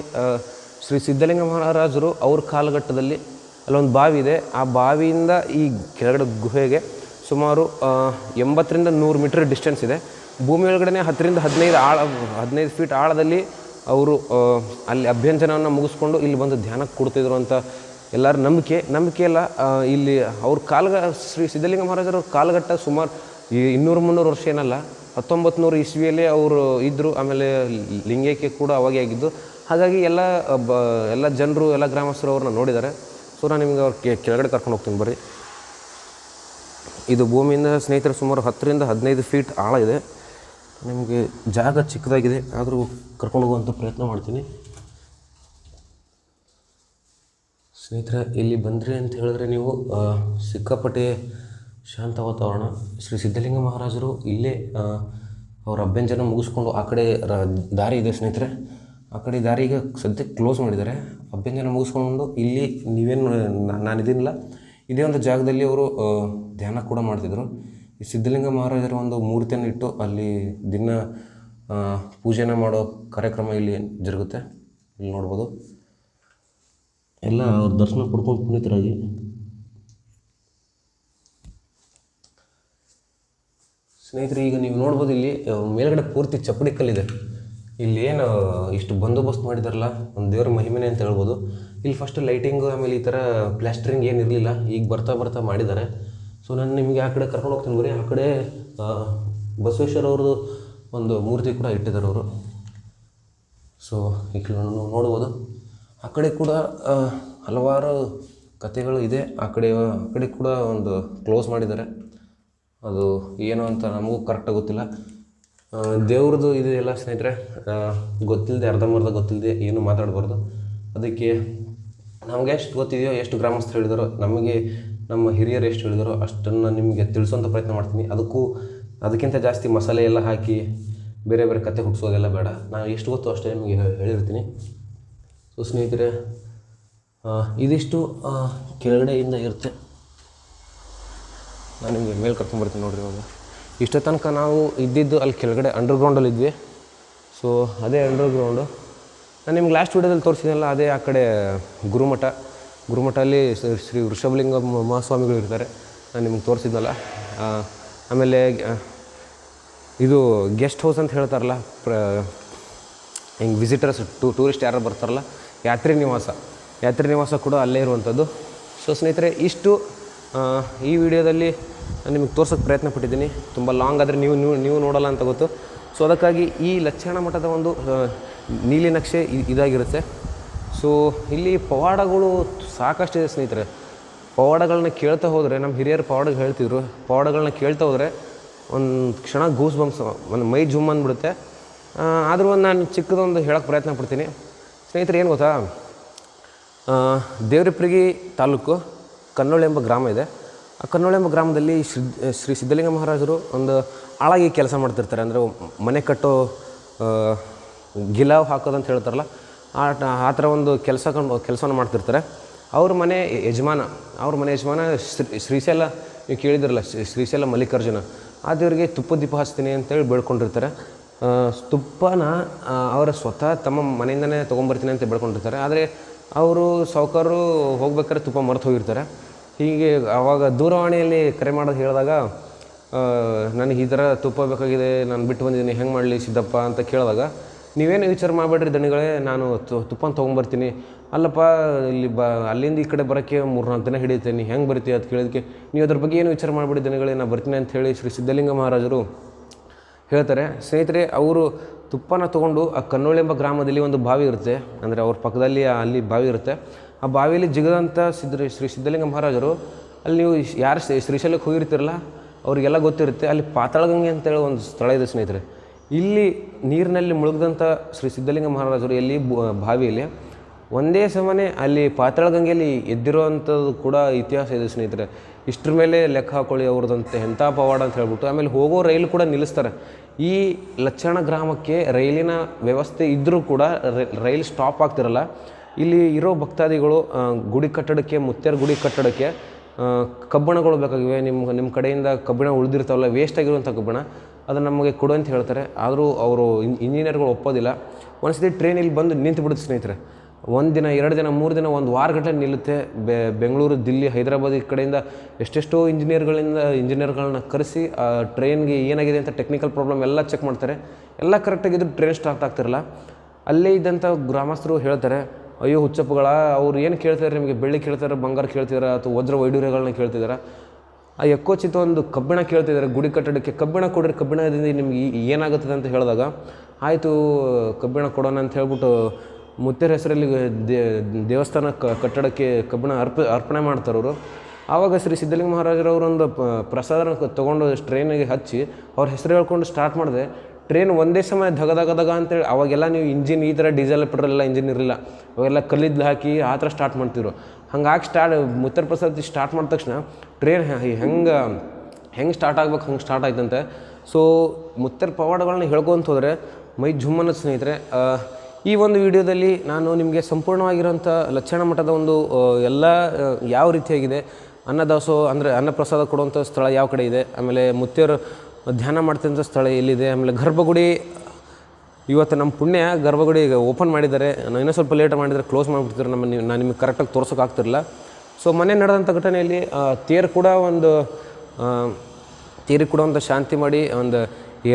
ಶ್ರೀ ಸಿದ್ಧಲಿಂಗ ಮಹಾರಾಜರು ಅವ್ರ ಕಾಲಘಟ್ಟದಲ್ಲಿ ಅಲ್ಲೊಂದು ಬಾವಿ ಇದೆ. ಆ ಬಾವಿಯಿಂದ ಈ ಕೆಳಗಡೆ ಗುಹೆಗೆ ಸುಮಾರು 80ರಿಂದ 100 ಮೀಟರ್ ಡಿಸ್ಟೆನ್ಸ್ ಇದೆ. ಭೂಮಿ ಒಳಗಡೆ 10ರಿಂದ 15 ಫೀಟ್ ಆಳದಲ್ಲಿ ಅವರು ಅಲ್ಲಿ ಅಭ್ಯಂಜನವನ್ನು ಮುಗಿಸ್ಕೊಂಡು ಇಲ್ಲಿ ಬಂದು ಧ್ಯಾನಕ್ಕೆ ಕೊಡ್ತಿದ್ರು ಅಂತ ಎಲ್ಲರ ನಂಬಿಕೆ ಎಲ್ಲ. ಇಲ್ಲಿ ಅವ್ರ ಶ್ರೀ ಸಿದ್ಧಲಿಂಗ ಮಹಾರಾಜರ ಕಾಲಘಟ್ಟ ಸುಮಾರು 200-300 ವರ್ಷ ಏನಲ್ಲ, 1900 ಇಸ್ವಿಯಲ್ಲೇ ಅವರು ಇದ್ದರು. ಆಮೇಲೆ ಲಿಂಗೈಕ್ಯ ಕೂಡ ಅವಾಗೇ ಆಗಿದ್ದು. ಹಾಗಾಗಿ ಎಲ್ಲ ಜನರು, ಎಲ್ಲ ಗ್ರಾಮಸ್ಥರು ಅವ್ರನ್ನ ನೋಡಿದ್ದಾರೆ. ಸೊ ನಾನು ನಿಮಗೆ ಅವ್ರ ಕೆಳಗಡೆ ಕರ್ಕೊಂಡು ಹೋಗ್ತೀನಿ ಬರ್ರಿ. ಇದು ಭೂಮಿಯಿಂದ ಸ್ನೇಹಿತರೆ ಸುಮಾರು 10ರಿಂದ 15 ಫೀಟ್ ಆಳ ಇದೆ. ನಿಮಗೆ ಜಾಗ ಚಿಕ್ಕದಾಗಿದೆ, ಆದರೂ ಕರ್ಕೊಂಡು ಹೋಗುವಂಥ ಪ್ರಯತ್ನ ಮಾಡ್ತೀನಿ. ಸ್ನೇಹಿತರೆ, ಇಲ್ಲಿ ಬಂದ್ರಿ ಅಂತ ಹೇಳಿದ್ರೆ ನೀವು ಸಿಕ್ಕಾಪಟ್ಟೆ ಶಾಂತ ವಾತಾವರಣ. ಶ್ರೀ ಸಿದ್ಧಲಿಂಗ ಮಹಾರಾಜರು ಇಲ್ಲೇ ಅವ್ರ ಅಭ್ಯಂಜನ ಮುಗಿಸ್ಕೊಂಡು ಆ ಕಡೆ ದಾರಿ ಇದೆ ಸ್ನೇಹಿತರೆ. ಆ ಕಡೆ ದಾರಿಗೆ ಸದ್ಯಕ್ಕೆ ಕ್ಲೋಸ್ ಮಾಡಿದ್ದಾರೆ. ಅಭ್ಯಂಜನ ಮುಗಿಸ್ಕೊಂಡು ಇಲ್ಲಿ ನೀವೇನು ನಾನಿದ್ದೀನಿಲ್ಲ, ಇದೇ ಒಂದು ಜಾಗದಲ್ಲಿ ಅವರು ಧ್ಯಾನ ಕೂಡ ಮಾಡ್ತಿದ್ರು. ಈ ಸಿದ್ಧಲಿಂಗ ಮಹಾರಾಜರ ಒಂದು ಮೂರ್ತಿಯನ್ನು ಇಟ್ಟು ಅಲ್ಲಿ ದಿನ ಪೂಜೆನ ಮಾಡೋ ಕಾರ್ಯಕ್ರಮ ಇಲ್ಲಿ ಜರುಗುತ್ತೆ. ಇಲ್ಲಿ ನೋಡ್ಬೋದು ಎಲ್ಲ ಅವ್ರ ದರ್ಶನ ಪಡ್ಕೊಂಡು ಪುನೀತರಾಗಿ. ಸ್ನೇಹಿತರೆ, ಈಗ ನೀವು ನೋಡ್ಬೋದು ಇಲ್ಲಿ ಮೇಲ್ಗಡೆ ಪೂರ್ತಿ ಚಪ್ಪಡಿ ಕಲ್ಲಿದೆ. ಇಲ್ಲಿ ಏನು ಇಷ್ಟು ಬಂದೋಬಸ್ತ್ ಮಾಡಿದಾರಲ್ಲ, ಒಂದು ದೇವರ ಮಹಿಮೆನೆ ಅಂತ ಹೇಳ್ಬೋದು. ಇಲ್ಲಿ ಫಸ್ಟ್ ಲೈಟಿಂಗು, ಆಮೇಲೆ ಈ ಥರ ಪ್ಲಾಸ್ಟರಿಂಗ್ ಏನು ಇರಲಿಲ್ಲ, ಈಗ ಬರ್ತಾ ಮಾಡಿದ್ದಾರೆ. ಸೊ ನಾನು ನಿಮಗೆ ಆ ಕಡೆ ಕರ್ಕೊಂಡು ಹೋಗ್ತೀನಿ ಬರೀ. ಆ ಕಡೆ ಬಸವೇಶ್ವರ ಅವ್ರದ್ದು ಒಂದು ಮೂರ್ತಿ ಕೂಡ ಇಟ್ಟಿದ್ದಾರೆ ಅವರು. ಸೊ ಈ ಕಡೆ ನೋಡ್ಬೋದು. ಆ ಕಡೆ ಕೂಡ ಹಲವಾರು ಕಥೆಗಳು ಇದೆ. ಆ ಕಡೆ ಕೂಡ ಒಂದು ಕ್ಲೋಸ್ ಮಾಡಿದ್ದಾರೆ. ಅದು ಏನು ಅಂತ ನಮಗೂ ಕರೆಕ್ಟಾಗಿ ಗೊತ್ತಿಲ್ಲ. ದೇವ್ರದ್ದು ಇದು ಎಲ್ಲ ಸ್ನೇಹಿತರೆ ಗೊತ್ತಿಲ್ಲದೆ, ಅರ್ಧಂಬರ್ಧ ಗೊತ್ತಿಲ್ಲದೆ ಏನು ಮಾತಾಡಬಾರ್ದು. ಅದಕ್ಕೆ ನಮಗೆ ಎಷ್ಟು ಗೊತ್ತಿದೆಯೋ, ಎಷ್ಟು ಗ್ರಾಮಸ್ಥರು ಹೇಳಿದಾರೋ, ನಮಗೆ ನಮ್ಮ ಹಿರಿಯರು ಎಷ್ಟು ಹೇಳಿದಾರೋ ಅಷ್ಟನ್ನು ನಿಮಗೆ ತಿಳಿಸೋಂಥ ಪ್ರಯತ್ನ ಮಾಡ್ತೀನಿ. ಅದಕ್ಕಿಂತ ಜಾಸ್ತಿ ಮಸಾಲೆ ಎಲ್ಲ ಹಾಕಿ ಬೇರೆ ಬೇರೆ ಕತೆ ಹುಟ್ಟಿಸೋದೆಲ್ಲ ಬೇಡ. ನಾನು ಎಷ್ಟು ಗೊತ್ತು ಅಷ್ಟೇ ನಿಮಗೆ ಹೇಳಿರ್ತೀನಿ. ಸೊ ಸ್ನೇಹಿತರೆ, ಇದಿಷ್ಟು ಕೆಳಗಡೆಯಿಂದ ಇರುತ್ತೆ. ನಾನು ನಿಮಗೆ ಮೇಲೆ ಕರ್ಕೊಂಡ್ಬರ್ತೀನಿ ನೋಡಿರಿ. ಇವಾಗ ಇಷ್ಟ ತನಕ ನಾವು ಇದ್ದಿದ್ದು ಅಲ್ಲಿ ಕೆಳಗಡೆ ಅಂಡರ್ಗ್ರೌಂಡಲ್ಲಿದ್ವಿ. ಸೊ ಅದೇ ಅಂಡರ್ಗ್ರೌಂಡು ನಾನು ನಿಮ್ಗೆ ಲಾಸ್ಟ್ ವೀಡಿಯೋದಲ್ಲಿ ತೋರಿಸಿದ್ನಲ್ಲ, ಅದೇ ಆ ಕಡೆ ಗುರುಮಠಲ್ಲಿ ಶ್ರೀ ವೃಷಭಲಿಂಗ ಮಹಾಸ್ವಾಮಿಗಳು ಇರ್ತಾರೆ, ನಾನು ನಿಮ್ಗೆ ತೋರಿಸಿದ್ನಲ್ಲ. ಆಮೇಲೆ ಇದು ಗೆಸ್ಟ್ ಹೌಸ್ ಅಂತ ಹೇಳ್ತಾರಲ್ಲ, ಹಿಂಗೆ ವಿಸಿಟರ್ಸ್ ಟೂರಿಸ್ಟ್ ಯಾರು ಬರ್ತಾರಲ್ಲ, ಯಾತ್ರಿ ನಿವಾಸ ಕೂಡ ಅಲ್ಲೇ ಇರುವಂಥದ್ದು. ಸೊ ಸ್ನೇಹಿತರೆ, ಇಷ್ಟು ಈ ವಿಡಿಯೋದಲ್ಲಿ ನಾನು ನಿಮಗೆ ತೋರ್ಸೋಕ್ಕೆ ಪ್ರಯತ್ನ ಪಟ್ಟಿದ್ದೀನಿ. ತುಂಬ ಲಾಂಗ್ ಆದರೆ ನೀವು ನೋಡಲ್ಲ ಅಂತ ಗೊತ್ತು. ಸೊ ಅದಕ್ಕಾಗಿ ಈ ಲಚ್ಚಾಣ ಮಠದ ಒಂದು ನೀಲಿ ನಕ್ಷೆ ಇದಾಗಿರುತ್ತೆ. ಸೊ ಇಲ್ಲಿ ಪವಾಡಗಳು ಸಾಕಷ್ಟಿದೆ ಸ್ನೇಹಿತರೆ. ಪವಾಡಗಳನ್ನ ಕೇಳ್ತಾ ಹೋದರೆ, ನಮ್ಮ ಹಿರಿಯರು ಹೇಳ್ತಿದ್ರು, ಪವಾಡಗಳನ್ನ ಕೇಳ್ತಾ ಹೋದರೆ ಒಂದು ಕ್ಷಣ ಗೂಸ್ ಬಂಪ್ಸ್, ಒಂದು ಮೈ ಜುಮ್ ಅಂದ್ಬಿಡುತ್ತೆ. ಆದರೂ ಒಂದು ನಾನು ಚಿಕ್ಕದೊಂದು ಹೇಳೋಕ್ಕೆ ಪ್ರಯತ್ನ ಪಡ್ತೀನಿ ಸ್ನೇಹಿತರೆ. ಏನು ಗೊತ್ತಾ, ದೇವರಿಪ್ರಗಿ ತಾಲೂಕು ಕನ್ನೋಳಿ ಎಂಬ ಗ್ರಾಮ ಇದೆ. ಆ ಕನ್ನೋಳೆ ಎಂಬ ಗ್ರಾಮದಲ್ಲಿ ಶ್ರೀ ಸಿದ್ಧಲಿಂಗ ಮಹಾರಾಜರು ಒಂದು ಆಳಾಗಿ ಕೆಲಸ ಮಾಡ್ತಿರ್ತಾರೆ. ಅಂದರೆ ಮನೆ ಕಟ್ಟೋ ಗಿಲಾವ್ ಹಾಕೋದಂತ ಹೇಳ್ತಾರಲ್ಲ, ಆ ಥರ ಒಂದು ಕೆಲಸವನ್ನು ಮಾಡ್ತಿರ್ತಾರೆ. ಅವ್ರ ಮನೆ ಯಜಮಾನ ಶ್ರೀಶೈಲ, ನೀವು ಕೇಳಿದ್ರಲ್ಲ ಶ್ರೀಶೈಲ ಮಲ್ಲಿಕಾರ್ಜುನ, ಆ ದೇವರಿಗೆ ತುಪ್ಪ ದೀಪ ಹಚ್ತೀನಿ ಅಂತೇಳಿ ಬೇಡ್ಕೊಂಡಿರ್ತಾರೆ. ತುಪ್ಪನ ಅವರ ಸ್ವತಃ ತಮ್ಮ ಮನೆಯಿಂದನೇ ತೊಗೊಂಬರ್ತೀನಿ ಅಂತ ಬೇಡ್ಕೊಂಡಿರ್ತಾರೆ. ಆದರೆ ಅವರು ಸಾಹುಕಾರರು ಹೋಗ್ಬೇಕಾದ್ರೆ ತುಪ್ಪ ಮರೆತು ಹೋಗಿರ್ತಾರೆ. ಹೀಗೆ ಆವಾಗ ದೂರವಾಣಿಯಲ್ಲಿ ಕರೆ ಮಾಡೋದು ಹೇಳಿದಾಗ, ನನಗೆ ಈ ಥರ ತುಪ್ಪ ಬೇಕಾಗಿದೆ, ನಾನು ಬಿಟ್ಟು ಬಂದಿದ್ದೀನಿ, ಹೆಂಗೆ ಮಾಡಲಿ ಸಿದ್ದಪ್ಪ ಅಂತ ಕೇಳಿದಾಗ, ನೀವೇನು ವಿಚಾರ ಮಾಡಬೇಡ್ರಿ ದಣಿಗಳೇ, ನಾನು ತುಪ್ಪನ ತೊಗೊಂಬರ್ತೀನಿ. ಅಲ್ಲಪ್ಪ ಇಲ್ಲಿ ಅಲ್ಲಿಂದ ಈ ಕಡೆ ಬರೋಕ್ಕೆ 3-4 ದಿನ ಹಿಡಿಯುತ್ತೇನೆ, ಹೆಂಗೆ ಬರ್ತೀವಿ ಅಂತ ಕೇಳಿದಕ್ಕೆ, ನೀವು ಅದ್ರ ಬಗ್ಗೆ ಏನು ವಿಚಾರ ಮಾಡಿಬಿಡಿ ದಣಿಗಳೇ, ನಾನು ಬರ್ತೀನಿ ಅಂತ ಹೇಳಿ ಶ್ರೀ ಸಿದ್ಧಲಿಂಗ ಮಹಾರಾಜರು ಹೇಳ್ತಾರೆ. ಸ್ನೇಹಿತರೆ, ಅವರು ತುಪ್ಪನ ತೊಗೊಂಡು ಆ ಕನ್ನೋಳಿ ಎಂಬ ಗ್ರಾಮದಲ್ಲಿ ಒಂದು ಬಾವಿ ಇರುತ್ತೆ, ಅಂದರೆ ಅವ್ರ ಪಕ್ಕದಲ್ಲಿ ಅಲ್ಲಿ ಬಾವಿ ಇರುತ್ತೆ. ಆ ಬಾವಿಯಲ್ಲಿ ಜಿಗದಂಥ ಶ್ರೀ ಸಿದ್ಧಲಿಂಗ ಮಹಾರಾಜರು, ಅಲ್ಲಿ ನೀವು ಯಾರು ಶ್ರೀಶೈಲಕ್ಕೆ ಹೋಗಿರ್ತೀರಲ್ಲ ಅವರಿಗೆಲ್ಲ ಗೊತ್ತಿರುತ್ತೆ, ಅಲ್ಲಿ ಪಾತಾಳಗಂಗೆ ಅಂತೇಳಿ ಒಂದು ಸ್ಥಳ ಇದೆ ಸ್ನೇಹಿತರೆ. ಇಲ್ಲಿ ನೀರಿನಲ್ಲಿ ಮುಳುಗಿದಂಥ ಶ್ರೀ ಸಿದ್ಧಲಿಂಗ ಮಹಾರಾಜರು ಎಲ್ಲಿ ಬಾವಿಯಲ್ಲಿ ಒಂದೇ ಸಮನೆ ಅಲ್ಲಿ ಪಾತಾಳಗಂಗೆಯಲ್ಲಿ ಎದ್ದಿರೋವಂಥದ್ದು ಕೂಡ ಇತಿಹಾಸ ಇದೆ ಸ್ನೇಹಿತರೆ. ಇಷ್ಟರ ಮೇಲೆ ಲೆಕ್ಕ ಹಾಕೊಳ್ಳಿ ಅವ್ರದ್ದಂತೆ ಎಂಥ ಪವಾಡ ಅಂತ ಹೇಳ್ಬಿಟ್ಟು. ಆಮೇಲೆ ಹೋಗೋ ರೈಲು ಕೂಡ ನಿಲ್ಲಿಸ್ತಾರೆ. ಈ ಲಚ್ಚಣ ಗ್ರಾಮಕ್ಕೆ ರೈಲಿನ ವ್ಯವಸ್ಥೆ ಇದ್ದರೂ ಕೂಡ ರೈಲು ಸ್ಟಾಪ್ ಆಗ್ತಿರಲ್ಲ. ಇಲ್ಲಿ ಇರೋ ಭಕ್ತಾದಿಗಳು ಗುಡಿ ಕಟ್ಟಡಕ್ಕೆ, ಮುತ್ಯಾರ ಗುಡಿ ಕಟ್ಟಡಕ್ಕೆ ಕಬ್ಬಣಗಳು ಬೇಕಾಗಿವೆ. ನಿಮ್ಮ ಕಡೆಯಿಂದ ಕಬ್ಬಿಣ ಉಳಿದಿರ್ತಾವಲ್ಲ, ವೇಸ್ಟ್ ಆಗಿರುವಂಥ ಕಬ್ಬಿಣ, ಅದು ನಮಗೆ ಕೊಡು ಅಂತ ಹೇಳ್ತಾರೆ. ಆದರೂ ಅವರು ಇಂಜಿನಿಯರ್ಗಳು ಒಪ್ಪೋದಿಲ್ಲ. ಒಂದ್ಸತಿ ಟ್ರೈನ್ ಇಲ್ಲಿ ಬಂದು ನಿಂತು ಬಿಡುತ್ತೆ ಸ್ನೇಹಿತರೆ. 1 ದಿನ 2 ದಿನ 3 ದಿನ 1 ವಾರ ಗಟ್ಟಲೆ ನಿಲ್ಲುತ್ತೆ. ಬೆಂಗಳೂರು, ದಿಲ್ಲಿ, ಹೈದರಾಬಾದ್ ಈ ಕಡೆಯಿಂದ ಎಷ್ಟೆಷ್ಟೋ ಇಂಜಿನಿಯರ್ಗಳನ್ನ ಕರೆಸಿ ಆ ಟ್ರೈನ್ಗೆ ಏನಾಗಿದೆ ಅಂತ ಟೆಕ್ನಿಕಲ್ ಪ್ರಾಬ್ಲಮ್ ಎಲ್ಲ ಚೆಕ್ ಮಾಡ್ತಾರೆ. ಎಲ್ಲ ಕರೆಕ್ಟಾಗಿದ್ದು ಟ್ರೈನ್ ಸ್ಟಾರ್ಟ್ ಆಗ್ತಿರಲ್ಲ. ಅಲ್ಲೇ ಇದ್ದಂಥ ಗ್ರಾಮಸ್ಥರು ಹೇಳ್ತಾರೆ, ಅಯ್ಯೋ ಹುಚ್ಚಪ್ಪಗಳ, ಅವ್ರು ಏನು ಕೇಳ್ತಾರೆ ನಿಮಗೆ, ಬೆಳ್ಳಿ ಕೇಳ್ತಾರೆ, ಬಂಗಾರ ಕೇಳ್ತಿದಾರ, ಅಥವಾ ವಜ್ರ ವೈಡೂರ್ಯಗಳನ್ನ ಕೇಳ್ತಿದ್ದಾರೆ, ಆ ಎಕ್ಕೋಚಿತ ಒಂದು ಕಬ್ಬಿಣ ಕೇಳ್ತಿದ್ದಾರೆ ಗುಡಿ ಕಟ್ಟಡಕ್ಕೆ. ಕಬ್ಬಿಣ ಕೊಡ್ರಿ, ಕಬ್ಬಿಣದಿಂದ ನಿಮ್ಗೆ ಏನಾಗುತ್ತದೆ ಅಂತ ಹೇಳಿದಾಗ, ಆಯಿತು ಕಬ್ಬಿಣ ಕೊಡೋಣ ಅಂತ ಹೇಳ್ಬಿಟ್ಟು ಮುತ್ಯಾರ ಹೆಸರಲ್ಲಿ ದೇವಸ್ಥಾನ ಕಟ್ಟಡಕ್ಕೆ ಕಬ್ಬಿಣ ಅರ್ಪಣೆ ಮಾಡ್ತಾರವರು. ಆವಾಗ ಶ್ರೀ ಸಿದ್ಧಲಿಂಗ ಮಹಾರಾಜರವರೊಂದು ಪ್ರಸಾದ ತೊಗೊಂಡು ಟ್ರೈನಿಗೆ ಹಚ್ಚಿ ಅವ್ರ ಹೆಸರು ಹೇಳ್ಕೊಂಡು ಸ್ಟಾರ್ಟ್ ಮಾಡಿದೆ. ಟ್ರೈನ್ ಒಂದೇ ಸಮಯ ಧಗ ಅಂತೇಳಿ, ಅವಾಗೆಲ್ಲ ನೀವು ಇಂಜಿನ್ ಈ ಥರ ಡೀಸೆಲ್ ಪೆಟ್ರೋಲ್ ಎಲ್ಲ ಇಂಜಿನ್ ಇರಲಿಲ್ಲ, ಅವೆಲ್ಲ ಕಲ್ಲಿದ್ದು ಹಾಕಿ ಆ ಥರ ಸ್ಟಾರ್ಟ್ ಮಾಡ್ತಿದ್ರು. ಹಂಗಾಗಿ ಮುತ್ಯಾರ ಪ್ರಸಾದ ಸ್ಟಾರ್ಟ್ ಮಾಡಿದ ತಕ್ಷಣ ಟ್ರೈನ್ ಹೆಂಗೆ ಸ್ಟಾರ್ಟ್ ಆಗ್ಬೇಕು ಹಂಗೆ ಸ್ಟಾರ್ಟ್ ಆಯ್ತಂತೆ. ಸೊ ಮುತ್ಯಾರ ಪವಾಡಗಳನ್ನ ಹೇಳ್ಕೊಂತ ಹೋದರೆ ಮೈ ಜುಮ್ಮನ ಸ್ನೇಹಿತರೆ. ಈ ಒಂದು ವಿಡಿಯೋದಲ್ಲಿ ನಾನು ನಿಮಗೆ ಸಂಪೂರ್ಣವಾಗಿರೋಂಥ ಲಚ್ಚಣ ಮಠದ ಒಂದು ಎಲ್ಲ ಯಾವ ರೀತಿಯಾಗಿದೆ, ಅನ್ನದಾಸೋಹ ಅಂದರೆ ಅನ್ನಪ್ರಸಾದ ಕೊಡುವಂಥ ಸ್ಥಳ ಯಾವ ಕಡೆ ಇದೆ, ಆಮೇಲೆ ಮುತ್ಯಾರು ಧ್ಯಾನ ಮಾಡ್ತಿದ್ದಂಥ ಸ್ಥಳ ಎಲ್ಲಿದೆ, ಆಮೇಲೆ ಗರ್ಭಗುಡಿ ಇವತ್ತು ನಮ್ಮ ಪುಣ್ಯ ಗರ್ಭಗುಡಿ ಓಪನ್ ಮಾಡಿದ್ದಾರೆ. ಇನ್ನೂ ಸ್ವಲ್ಪ ಲೇಟ್ ಮಾಡಿದರೆ ಕ್ಲೋಸ್ ಮಾಡಿಬಿಡ್ತಾರೆ. ನಾನು ನಿಮಗೆ ಕರೆಕ್ಟಾಗಿ ತೋರ್ಸೋಕ್ಕಾಗ್ತಿರಲಿಲ್ಲ. ಸೊ ಮೊನ್ನೆ ನಡೆದಂಥ ಘಟನೆಯಲ್ಲಿ ತೇರಿಗೆ ಕೂಡ ಒಂದು ಶಾಂತಿ ಮಾಡಿ, ಒಂದು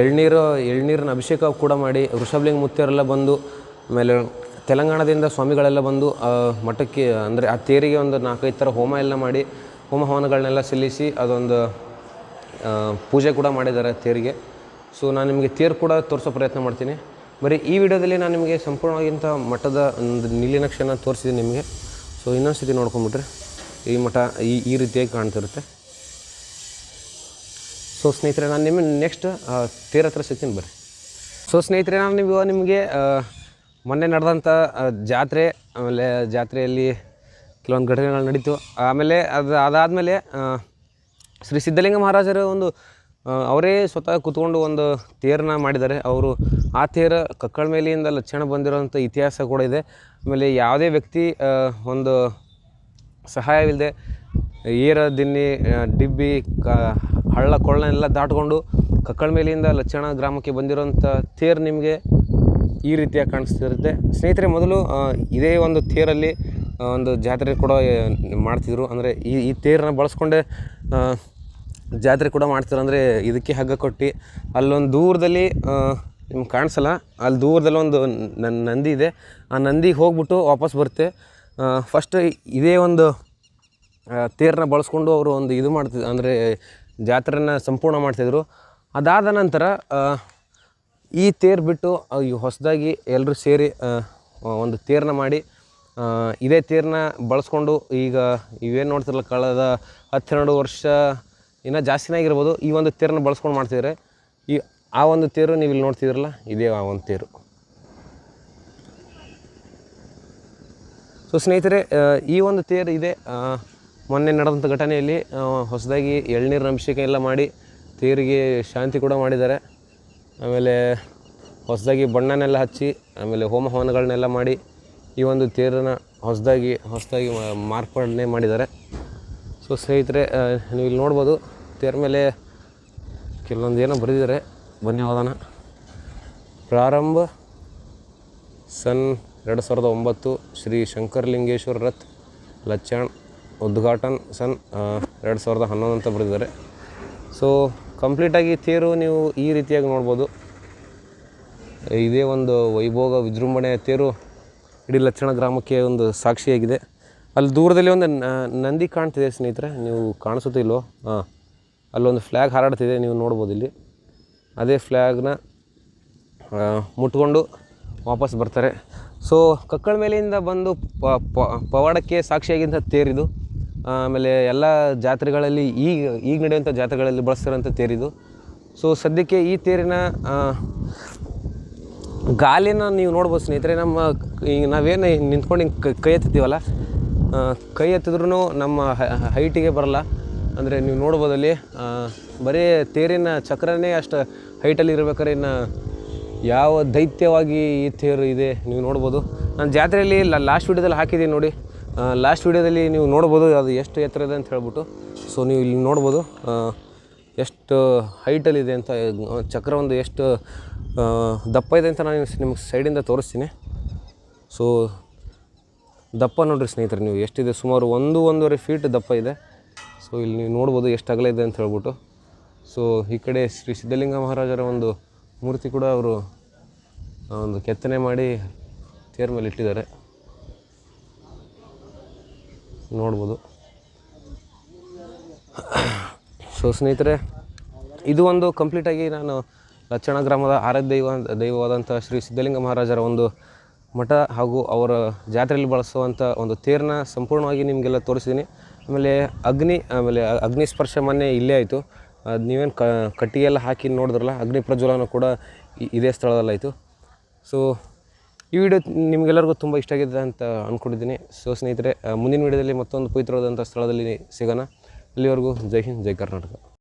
ಎಳ್ನೀರಿನ ಅಭಿಷೇಕ ಕೂಡ ಮಾಡಿ, ವೃಷಭಲಿಂಗ ಮುತ್ಯಾರೆಲ್ಲ ಬಂದು, ಆಮೇಲೆ ತೆಲಂಗಾಣದಿಂದ ಸ್ವಾಮಿಗಳೆಲ್ಲ ಬಂದು ಮಠಕ್ಕೆ, ಅಂದರೆ ಆ ತೇರಿಗೆ ಒಂದು 4-5 ಥರ ಹೋಮ ಎಲ್ಲ ಮಾಡಿ, ಹವನಗಳನ್ನೆಲ್ಲ ಸಲ್ಲಿಸಿ ಅದೊಂದು ಪೂಜೆ ಕೂಡ ಮಾಡಿದ್ದಾರೆ ತೇರಿಗೆ. ಸೊ ನಾನು ನಿಮಗೆ ತೇರು ಕೂಡ ತೋರಿಸೋ ಪ್ರಯತ್ನ ಮಾಡ್ತೀನಿ. ಬರೀ ಈ ವಿಡಿಯೋದಲ್ಲಿ ನಾನು ನಿಮಗೆ ಸಂಪೂರ್ಣವಾಗಿಂಥ ಮಠದ ಒಂದು ನೀಲಿನಕ್ಷೆನ ತೋರಿಸಿದ್ದೀನಿ ನಿಮಗೆ. ಸೊ ಇನ್ನೊಂದು ಸತಿ ನೋಡ್ಕೊಂಬಿಟ್ರೆ ಈ ಮಠ ಈ ರೀತಿಯಾಗಿ ಕಾಣ್ತಿರುತ್ತೆ. ಸೊ ಸ್ನೇಹಿತರೆ, ನಾನು ನೆಕ್ಸ್ಟ್ ತೇರ ಹತ್ರ ಸಿಗ್ತೀನಿ ಬರ್ರಿ. ಸೊ ಸ್ನೇಹಿತರೆ, ನಾನು ನಿಮಗೆ ಮೊನ್ನೆ ನಡೆದಂಥ ಜಾತ್ರೆ, ಆಮೇಲೆ ಜಾತ್ರೆಯಲ್ಲಿ ಕೆಲವೊಂದು ಘಟನೆಗಳು ನಡೀತು. ಆಮೇಲೆ ಅದಾದಮೇಲೆ ಶ್ರೀ ಸಿದ್ಧಲಿಂಗ ಮಹಾರಾಜರು ಅವರೇ ಸ್ವತಃ ಕೂತ್ಕೊಂಡು ಒಂದು ತೇರನ್ನ ಮಾಡಿದ್ದಾರೆ. ಅವರು ಆ ತೇರು ಕಕ್ಕಳ ಮೇಲಿಂದ ಲಕ್ಷಣ ಬಂದಿರೋಂಥ ಇತಿಹಾಸ ಕೂಡ ಇದೆ. ಆಮೇಲೆ ಯಾವುದೇ ವ್ಯಕ್ತಿ ಒಂದು ಸಹಾಯವಿಲ್ಲದೆ ದಿನ್ನಿ ಡಿಬ್ಬಿ ಹಳ್ಳ ಕೊಳ್ಳನೆಲ್ಲ ದಾಟ್ಕೊಂಡು ಕಕ್ಕಳ ಮೇಲಿಂದ ಲಚ್ಚಣ ಗ್ರಾಮಕ್ಕೆ ಬಂದಿರೋಂಥ ತೇರು ನಿಮಗೆ ಈ ರೀತಿಯಾಗಿ ಕಾಣಿಸ್ತಿರುತ್ತೆ ಸ್ನೇಹಿತರೆ. ಮೊದಲು ಇದೇ ಒಂದು ತೇರಲ್ಲಿ ಒಂದು ಜಾತ್ರೆ ಕೂಡ ಮಾಡ್ತಿದ್ರು. ಅಂದರೆ ಈ ತೇರನ್ನ ಬಳಸ್ಕೊಂಡೆ ಜಾತ್ರೆ ಕೂಡ ಮಾಡ್ತಾರೆ. ಅಂದರೆ ಇದಕ್ಕೆ ಹಗ್ಗ ಕೊಟ್ಟು ಅಲ್ಲೊಂದು ದೂರದಲ್ಲಿ ನಿಮ್ಗೆ ಕಾಣಿಸಲ್ಲ, ಅಲ್ಲಿ ದೂರದಲ್ಲಿ ಒಂದು ನಂದಿ ಇದೆ. ಆ ನಂದಿಗೆ ಹೋಗ್ಬಿಟ್ಟು ವಾಪಸ್ ಬರುತ್ತೆ. ಫಸ್ಟ್ ಇದೇ ಒಂದು ತೇರನ್ನ ಬಳಸ್ಕೊಂಡು ಅವರು ಒಂದು ಇದು ಮಾಡ್ತಿದ್ರು, ಅಂದರೆ ಜಾತ್ರೆನ ಸಂಪೂರ್ಣ ಮಾಡ್ತಿದ್ರು. ಅದಾದ ನಂತರ ಈ ತೇರು ಬಿಟ್ಟು ಹೊಸದಾಗಿ ಎಲ್ಲರೂ ಸೇರಿ ಒಂದು ತೇರನ್ನ ಮಾಡಿ, ಇದೇ ತೇರನ್ನ ಬಳಸ್ಕೊಂಡು ಈಗ ಇವೇನು ನೋಡ್ತಿರಲ್ಲ, ಕಳೆದ 10-12 ವರ್ಷ ಇನ್ನೂ ಜಾಸ್ತಿನೇ ಆಗಿರ್ಬೋದು, ಈ ಒಂದು ತೇರನ್ನ ಬಳಸ್ಕೊಂಡು ಮಾಡ್ತಿದ್ದಾರೆ. ಆ ಒಂದು ತೇರು ನೀವು ಇಲ್ಲಿ ನೋಡ್ತಿದ್ರಲ್ಲ, ಇದೇ ಆ ಒಂದು ತೇರು. ಸೊ ಸ್ನೇಹಿತರೆ, ಈ ಒಂದು ತೇರು ಇದೆ. ಮೊನ್ನೆ ನಡೆದಂಥ ಘಟನೆಯಲ್ಲಿ ಹೊಸದಾಗಿ ಎಳ್ನೀರಿನ ಅಭಿಷೇಕ ಎಲ್ಲ ಮಾಡಿ ತೇರಿಗೆ ಶಾಂತಿ ಕೂಡ ಮಾಡಿದ್ದಾರೆ. ಆಮೇಲೆ ಹೊಸದಾಗಿ ಬಣ್ಣನೆಲ್ಲ ಹಚ್ಚಿ ಆಮೇಲೆ ಹೋಮ ಹವನಗಳನ್ನೆಲ್ಲ ಮಾಡಿ ಈ ಒಂದು ತೇರನ್ನು ಹೊಸದಾಗಿ ಮಾರ್ಪಾಡನೆ ಮಾಡಿದ್ದಾರೆ. ಸೊ ಸ್ನೇಹಿತರೆ, ನೀವು ಇಲ್ಲಿ ನೋಡ್ಬೋದು ತೇರ ಮೇಲೆ ಕೆಲವೊಂದು ಏನೋ ಬರೆದಿದ್ದಾರೆ. ಬನ್ನಿ ಹೋಗೋಣ. ಪ್ರಾರಂಭ ಸನ್ 2009 ಶ್ರೀ ಶಂಕರಲಿಂಗೇಶ್ವರ ರಥ್ ಲಚ್ಚಾಣ್ ಉದ್ಘಾಟನ್ ಸನ್ 2011 ಅಂತ ಬರೆದಿದ್ದಾರೆ. ಸೊ ಕಂಪ್ಲೀಟಾಗಿ ತೇರು ನೀವು ಈ ರೀತಿಯಾಗಿ ನೋಡ್ಬೋದು. ಇದೇ ಒಂದು ವೈಭೋಗ ವಿಜೃಂಭಣೆಯ ತೇರು ಇಡೀ ಲಚ್ಚಣ ಗ್ರಾಮಕ್ಕೆ ಒಂದು ಸಾಕ್ಷಿಯಾಗಿದೆ. ಅಲ್ಲಿ ದೂರದಲ್ಲಿ ಒಂದು ನಂದಿ ಕಾಣ್ತಿದೆ ಸ್ನೇಹಿತರೆ, ನೀವು ಕಾಣಿಸುತ್ತೆ ಇಲ್ವೋ? ಅಲ್ಲೊಂದು ಫ್ಲ್ಯಾಗ್ ಹಾರಾಡ್ತಿದೆ, ನೀವು ನೋಡ್ಬೋದು ಇಲ್ಲಿ. ಅದೇ ಫ್ಲ್ಯಾಗ್ನ ಮುಟ್ಕೊಂಡು ವಾಪಸ್ ಬರ್ತಾರೆ. ಸೊ ಕಕ್ಕಳ ಮೇಲೆಯಿಂದ ಬಂದು ಪವಾಡಕ್ಕೆ ಸಾಕ್ಷಿಯಾಗಿಂಥ ತೇರಿದು. ಆಮೇಲೆ ಎಲ್ಲ ಜಾತ್ರೆಗಳಲ್ಲಿ ಈಗ ನಡೆಯುವಂಥ ಜಾತ್ರೆಗಳಲ್ಲಿ ಬಳಸ್ತಿರೋಂಥ ತೇರಿದು. ಸೊ ಸದ್ಯಕ್ಕೆ ಈ ತೇರಿನ ಗಾಲಿನ ನೀವು ನೋಡ್ಬೋದು ಸ್ನೇಹಿತರೆ. ನಮ್ಮ ಈಗ ನಾವೇನು ನಿಂತ್ಕೊಂಡು ಹಿಂಗೆ ಕೈ ಎತ್ತೀವಲ್ಲ, ಕೈ ಎತ್ತಿದ್ರೂ ನಮ್ಮ ಹೈಟಿಗೆ ಬರಲ್ಲ. ಅಂದರೆ ನೀವು ನೋಡ್ಬೋದಲ್ಲಿ ಬರೀ ತೇರಿನ ಚಕ್ರನೇ ಅಷ್ಟು ಹೈಟಲ್ಲಿ ಇರ್ಬೇಕಾದ್ರೆ ಇನ್ನು ಯಾವ ದೈತ್ಯವಾಗಿ ಈ ತೇರು ಇದೆ ನೀವು ನೋಡ್ಬೋದು. ನಾನು ಜಾತ್ರೆಯಲ್ಲಿ ಲಾಸ್ಟ್ ವೀಡಿಯೋದಲ್ಲಿ ಹಾಕಿದ್ದೀನಿ ನೋಡಿ. ಲಾಸ್ಟ್ ವೀಡಿಯೋದಲ್ಲಿ ನೀವು ನೋಡ್ಬೋದು ಅದು ಎಷ್ಟು ಎತ್ತರ ಇದೆ ಅಂತ ಹೇಳ್ಬಿಟ್ಟು. ಸೊ ನೀವು ಇಲ್ಲಿ ನೋಡ್ಬೋದು ಎಷ್ಟು ಹೈಟಲ್ಲಿದೆ ಅಂತ. ಚಕ್ರ ಒಂದು ಎಷ್ಟು ದಪ್ಪ ಇದೆ ಅಂತ ನಾನು ನಿಮ್ಗೆ ಸೈಡಿಂದ ತೋರಿಸ್ತೀನಿ. ಸೊ ದಪ್ಪ ನೋಡಿರಿ ಸ್ನೇಹಿತರೆ, ನೀವು ಎಷ್ಟಿದೆ, ಸುಮಾರು 1-1.5 ಫೀಟ್ ದಪ್ಪ ಇದೆ. ಸೊ ಇಲ್ಲಿ ನೀವು ನೋಡ್ಬೋದು ಎಷ್ಟು ಅಗಲ ಇದೆ ಅಂತ ಹೇಳ್ಬಿಟ್ಟು. ಸೊ ಈ ಕಡೆ ಶ್ರೀ ಸಿದ್ಧಲಿಂಗ ಮಹಾರಾಜರ ಒಂದು ಮೂರ್ತಿ ಕೂಡ ಅವರು ಒಂದು ಕೆತ್ತನೆ ಮಾಡಿ ತೇರ ಮೇಲೆ ಇಟ್ಟಿದ್ದಾರೆ, ನೋಡ್ಬೋದು. ಸೊ ಸ್ನೇಹಿತರೆ, ಇದು ಒಂದು ಕಂಪ್ಲೀಟಾಗಿ ನಾನು ಲಚ್ಚಣ ಗ್ರಾಮದ ಆರಾಧ್ಯ ದೈವವಾದಂಥ ಶ್ರೀ ಸಿದ್ಧಲಿಂಗ ಮಹಾರಾಜರ ಒಂದು ಮಠ ಹಾಗೂ ಅವರ ಜಾತ್ರೆಯಲ್ಲಿ ಬಳಸುವಂಥ ಒಂದು ತೇರನ್ನ ಸಂಪೂರ್ಣವಾಗಿ ನಿಮಗೆಲ್ಲ ತೋರಿಸಿದ್ದೀನಿ. ಆಮೇಲೆ ಅಗ್ನಿ ಸ್ಪರ್ಶ ಮೊನ್ನೆ ಇಲ್ಲೇ ಆಯಿತು. ಅದು ನೀವೇನು ಕಟ್ಟಿಗೆಲ್ಲ ಹಾಕಿ ನೋಡಿದ್ರಲ್ಲ, ಅಗ್ನಿ ಪ್ರಜ್ವಲನ ಕೂಡ ಇದೇ ಸ್ಥಳದಲ್ಲಾಯಿತು. ಸೊ ಈ ವಿಡಿಯೋ ನಿಮಗೆಲ್ಲರಿಗೂ ತುಂಬ ಇಷ್ಟ ಆಗಿದೆ ಅಂತ ಅಂದ್ಕೊಂಡಿದ್ದೀನಿ. ಸೊ ಸ್ನೇಹಿತರೆ, ಮುಂದಿನ ವಿಡಿಯೋದಲ್ಲಿ ಮತ್ತೊಂದು ಪವಿತ್ರವಾದಂಥ ಸ್ಥಳದಲ್ಲಿ ಸಿಗೋಣ. ಅಲ್ಲಿವರೆಗೂ ಜೈ ಹಿಂದ್, ಜೈ ಕರ್ನಾಟಕ.